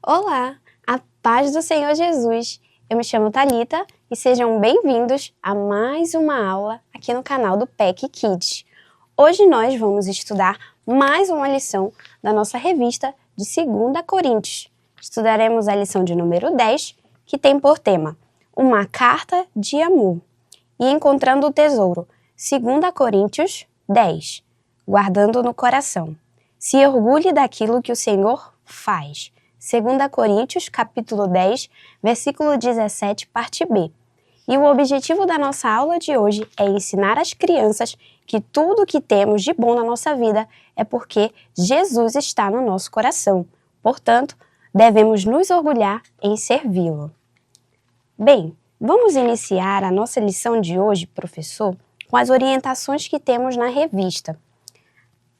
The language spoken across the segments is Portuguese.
Olá, a paz do Senhor Jesus. Eu me chamo Thalita e sejam bem-vindos a mais uma aula aqui no canal do PEC Kids. Hoje nós vamos estudar mais uma lição da nossa revista de 2 Coríntios. Estudaremos a lição de número 10, que tem por tema Uma Carta de Amor. E encontrando o tesouro, 2 Coríntios 10, guardando no coração. Se orgulhe daquilo que o Senhor faz. 2 Coríntios, capítulo 10, versículo 17, parte B. E o objetivo da nossa aula de hoje é ensinar às crianças que tudo o que temos de bom na nossa vida é porque Jesus está no nosso coração. Portanto, devemos nos orgulhar em servi-lo. Bem, vamos iniciar a nossa lição de hoje, professor, com as orientações que temos na revista.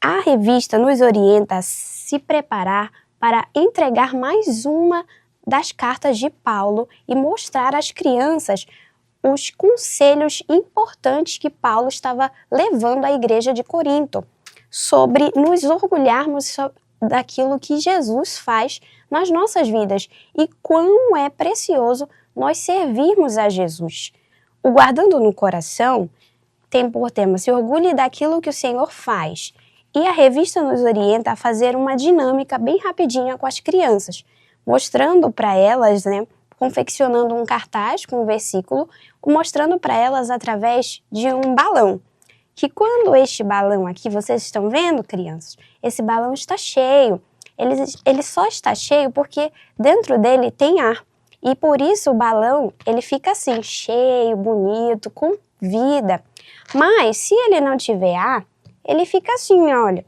A revista nos orienta a se preparar para entregar mais uma das cartas de Paulo e mostrar às crianças os conselhos importantes que Paulo estava levando à igreja de Corinto, sobre nos orgulharmos daquilo que Jesus faz nas nossas vidas e quão é precioso nós servirmos a Jesus. O Guardando no Coração tem por tema se orgulhe daquilo que o Senhor faz. E a revista nos orienta a fazer uma dinâmica bem rapidinha com as crianças, mostrando para elas, confeccionando um cartaz com um versículo, mostrando para elas através de um balão. Que quando este balão aqui, vocês estão vendo, crianças, esse balão está cheio. Ele só está cheio porque dentro dele tem ar. E por isso o balão, ele fica assim, cheio, bonito, com vida. Mas se ele não tiver ar, ele fica assim, olha,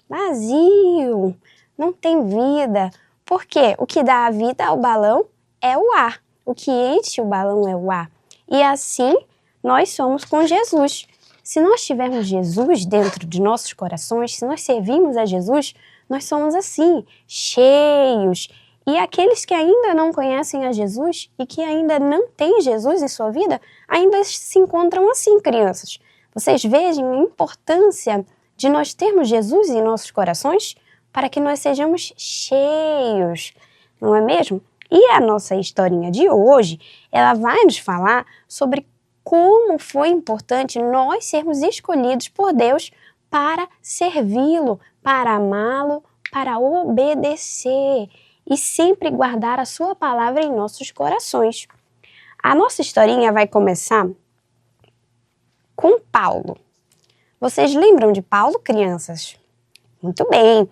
vazio, não tem vida. Porque o que dá a vida ao balão é o ar. O que enche o balão é o ar. E assim nós somos com Jesus. Se nós tivermos Jesus dentro de nossos corações, se nós servimos a Jesus, nós somos assim, cheios. E aqueles que ainda não conhecem a Jesus e que ainda não têm Jesus em sua vida, ainda se encontram assim, crianças. Vocês vejam a importância de nós termos Jesus em nossos corações para que nós sejamos cheios, não é mesmo? E a nossa historinha de hoje, ela vai nos falar sobre como foi importante nós sermos escolhidos por Deus para servi-lo, para amá-lo, para obedecer e sempre guardar a sua palavra em nossos corações. A nossa historinha vai começar com Paulo. Vocês lembram de Paulo, crianças? Muito bem.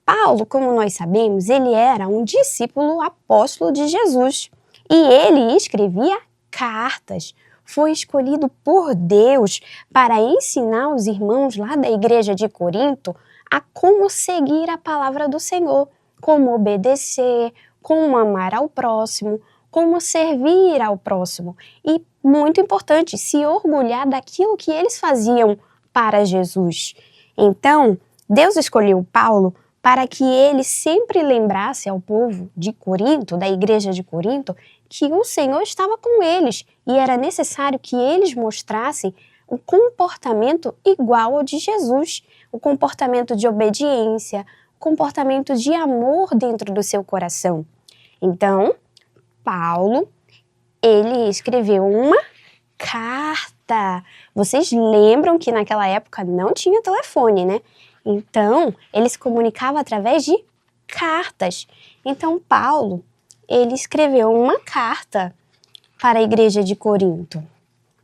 Paulo, como nós sabemos, ele era um discípulo apóstolo de Jesus e ele escrevia cartas. Foi escolhido por Deus para ensinar os irmãos lá da igreja de Corinto a como seguir a palavra do Senhor, como obedecer, como amar ao próximo, como servir ao próximo e, muito importante, se orgulhar daquilo que eles faziam para Jesus. Então, Deus escolheu Paulo para que ele sempre lembrasse ao povo de Corinto, da igreja de Corinto, que o Senhor estava com eles e era necessário que eles mostrassem um comportamento igual ao de Jesus, o comportamento de obediência, o comportamento de amor dentro do seu coração. Então, Paulo, ele escreveu uma carta. Vocês lembram que naquela época não tinha telefone, né? Então, ele se comunicava através de cartas. Então, Paulo, ele escreveu uma carta para a igreja de Corinto.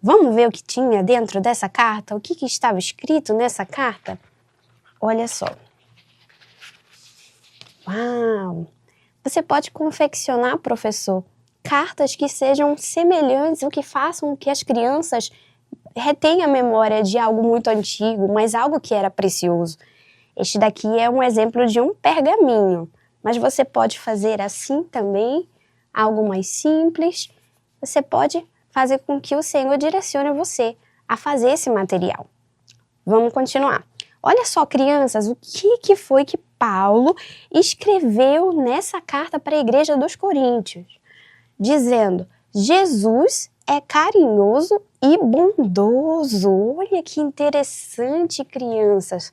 Vamos ver o que tinha dentro dessa carta? O que estava escrito nessa carta? Olha só. Uau! Você pode confeccionar, professor, cartas que sejam semelhantes ou que façam que as crianças retenham a memória de algo muito antigo, mas algo que era precioso. Este daqui é um exemplo de um pergaminho, mas você pode fazer assim também, algo mais simples. Você pode fazer com que o Senhor direcione você a fazer esse material. Vamos continuar. Olha só, crianças, o que foi que Paulo escreveu nessa carta para a igreja dos Coríntios? Dizendo, Jesus é carinhoso e bondoso. Olha que interessante, crianças.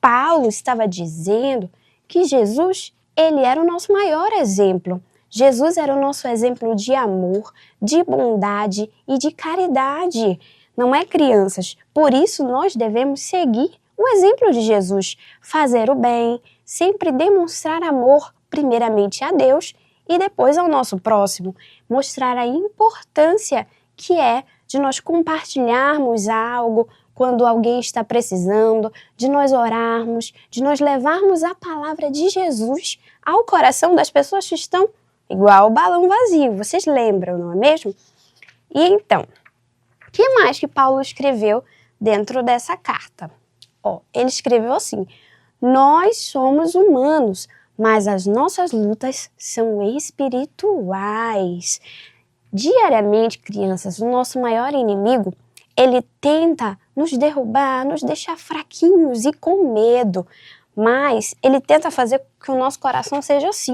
Paulo estava dizendo que Jesus ele era o nosso maior exemplo. Jesus era o nosso exemplo de amor, de bondade e de caridade. Não é, crianças? Por isso nós devemos seguir o exemplo de Jesus, fazer o bem, sempre demonstrar amor, primeiramente a Deus e depois ao nosso próximo. Mostrar a importância que é de nós compartilharmos algo quando alguém está precisando, de nós orarmos, de nós levarmos a palavra de Jesus ao coração das pessoas que estão igual o balão vazio. Vocês lembram, não é mesmo? E então, o que mais que Paulo escreveu dentro dessa carta? Ele escreveu assim: nós somos humanos, mas as nossas lutas são espirituais. Diariamente, crianças, o nosso maior inimigo, ele tenta nos derrubar, nos deixar fraquinhos e com medo. Mas ele tenta fazer com que o nosso coração seja assim,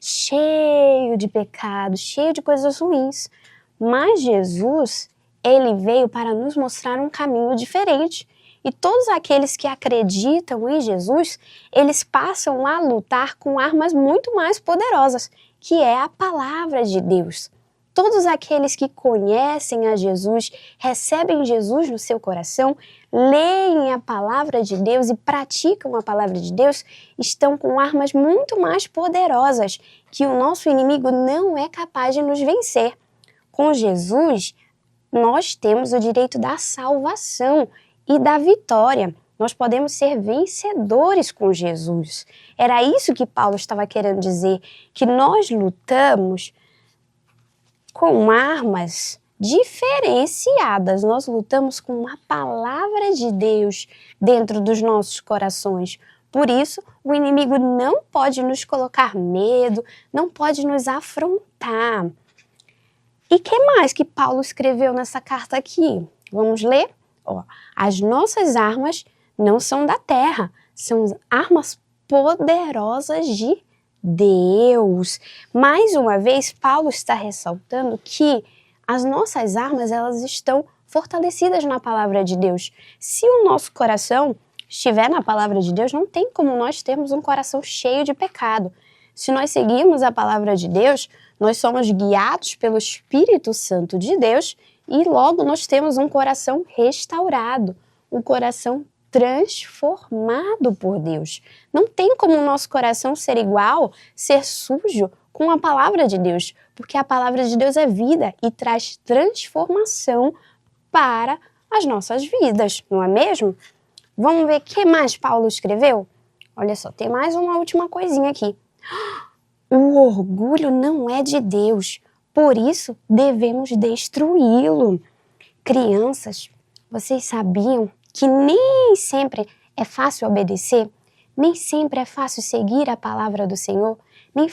cheio de pecados, cheio de coisas ruins. Mas Jesus, ele veio para nos mostrar um caminho diferente. E todos aqueles que acreditam em Jesus, eles passam a lutar com armas muito mais poderosas, que é a palavra de Deus. Todos aqueles que conhecem a Jesus, recebem Jesus no seu coração, leem a palavra de Deus e praticam a palavra de Deus, estão com armas muito mais poderosas, que o nosso inimigo não é capaz de nos vencer. Com Jesus, nós temos o direito da salvação e da vitória. Nós podemos ser vencedores com Jesus. Era isso que Paulo estava querendo dizer, que nós lutamos com armas diferenciadas. Nós lutamos com a palavra de Deus dentro dos nossos corações. Por isso, o inimigo não pode nos colocar medo, não pode nos afrontar. E que mais que Paulo escreveu nessa carta aqui? Vamos ler? As nossas armas não são da terra, são armas poderosas de Deus. Mais uma vez, Paulo está ressaltando que as nossas armas, elas estão fortalecidas na palavra de Deus. Se o nosso coração estiver na palavra de Deus, não tem como nós termos um coração cheio de pecado. Se nós seguirmos a palavra de Deus, nós somos guiados pelo Espírito Santo de Deus e logo nós temos um coração restaurado, um coração transformado por Deus. Não tem como o nosso coração ser igual, ser sujo com a palavra de Deus, porque a palavra de Deus é vida e traz transformação para as nossas vidas, não é mesmo? Vamos ver o que mais Paulo escreveu? Olha só, tem mais uma última coisinha aqui. O orgulho não é de Deus, por isso devemos destruí-lo. Crianças, vocês sabiam que nem sempre é fácil obedecer? Nem sempre é fácil seguir a palavra do Senhor? Nem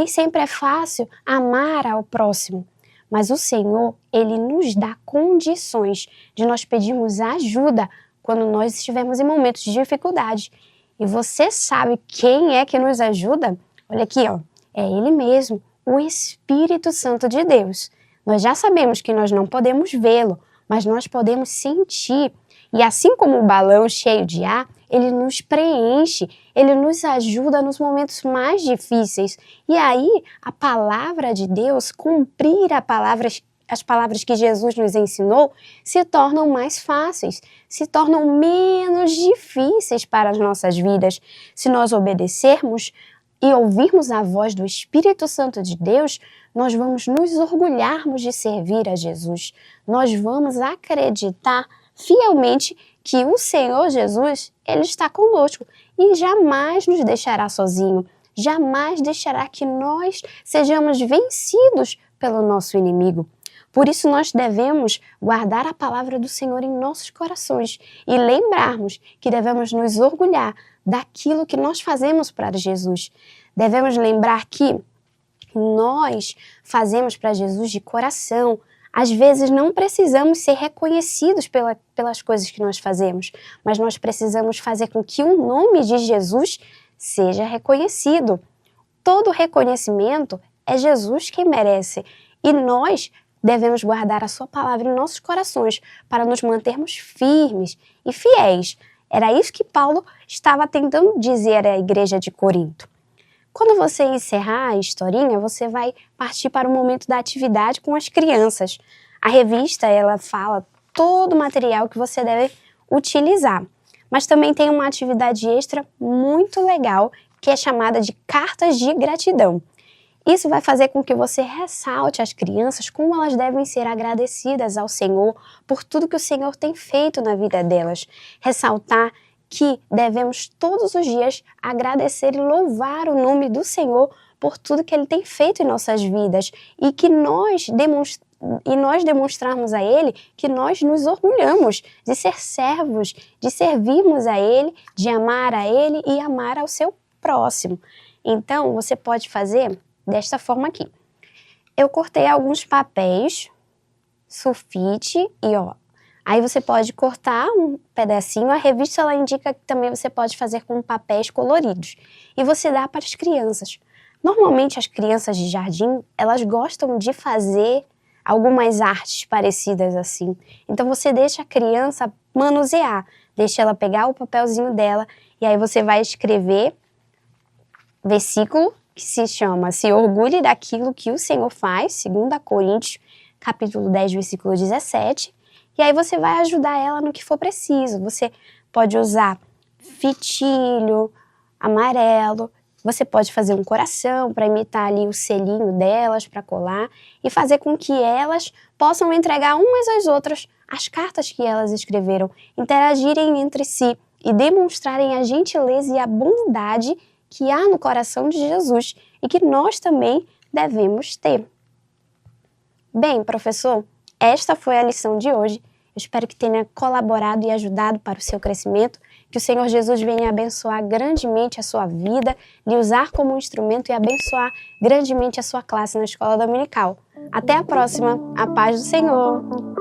sempre é fácil amar ao próximo? Mas o Senhor, Ele nos dá condições de nós pedirmos ajuda quando nós estivermos em momentos de dificuldade. E você sabe quem é que nos ajuda? Olha aqui, é Ele mesmo, o Espírito Santo de Deus. Nós já sabemos que nós não podemos vê-lo, mas nós podemos sentir. E assim como o balão cheio de ar, ele nos preenche, ele nos ajuda nos momentos mais difíceis. E aí, a palavra de Deus, cumprir as palavras que Jesus nos ensinou, se tornam mais fáceis, se tornam menos difíceis para as nossas vidas. Se nós obedecermos e ouvirmos a voz do Espírito Santo de Deus, nós vamos nos orgulharmos de servir a Jesus. Nós vamos acreditar fielmente que o Senhor Jesus, Ele está conosco e jamais nos deixará sozinho, jamais deixará que nós sejamos vencidos pelo nosso inimigo. Por isso nós devemos guardar a palavra do Senhor em nossos corações e lembrarmos que devemos nos orgulhar daquilo que nós fazemos para Jesus. Devemos lembrar que nós fazemos para Jesus de coração. Às vezes não precisamos ser reconhecidos pelas coisas que nós fazemos, mas nós precisamos fazer com que o nome de Jesus seja reconhecido. Todo reconhecimento é Jesus quem merece e nós devemos guardar a sua palavra em nossos corações para nos mantermos firmes e fiéis. Era isso que Paulo estava tentando dizer à igreja de Corinto. Quando você encerrar a historinha, você vai partir para o momento da atividade com as crianças. A revista, ela fala todo o material que você deve utilizar. Mas também tem uma atividade extra muito legal, que é chamada de cartas de gratidão. Isso vai fazer com que você ressalte às crianças como elas devem ser agradecidas ao Senhor por tudo que o Senhor tem feito na vida delas. Ressaltar que devemos todos os dias agradecer e louvar o nome do Senhor por tudo que Ele tem feito em nossas vidas e que nós demonstrarmos a Ele que nós nos orgulhamos de ser servos, de servirmos a Ele, de amar a Ele e amar ao seu próximo. Então, você pode fazer desta forma aqui. Eu cortei alguns papéis, sulfite e aí você pode cortar um pedacinho. A revista ela indica que também você pode fazer com papéis coloridos. E você dá para as crianças. Normalmente as crianças de jardim, elas gostam de fazer algumas artes parecidas assim. Então você deixa a criança manusear. Deixa ela pegar o papelzinho dela e aí você vai escrever versículo que se chama "Se orgulhe daquilo que o Senhor faz", 2 Coríntios, capítulo 10, versículo 17. E aí você vai ajudar ela no que for preciso. Você pode usar fitilho, amarelo, você pode fazer um coração para imitar ali o selinho delas, para colar, e fazer com que elas possam entregar umas às outras as cartas que elas escreveram, interagirem entre si e demonstrarem a gentileza e a bondade que há no coração de Jesus e que nós também devemos ter. Bem, professor, esta foi a lição de hoje. Eu espero que tenha colaborado e ajudado para o seu crescimento, que o Senhor Jesus venha abençoar grandemente a sua vida, lhe usar como instrumento e abençoar grandemente a sua classe na escola dominical. Até a próxima. A paz do Senhor!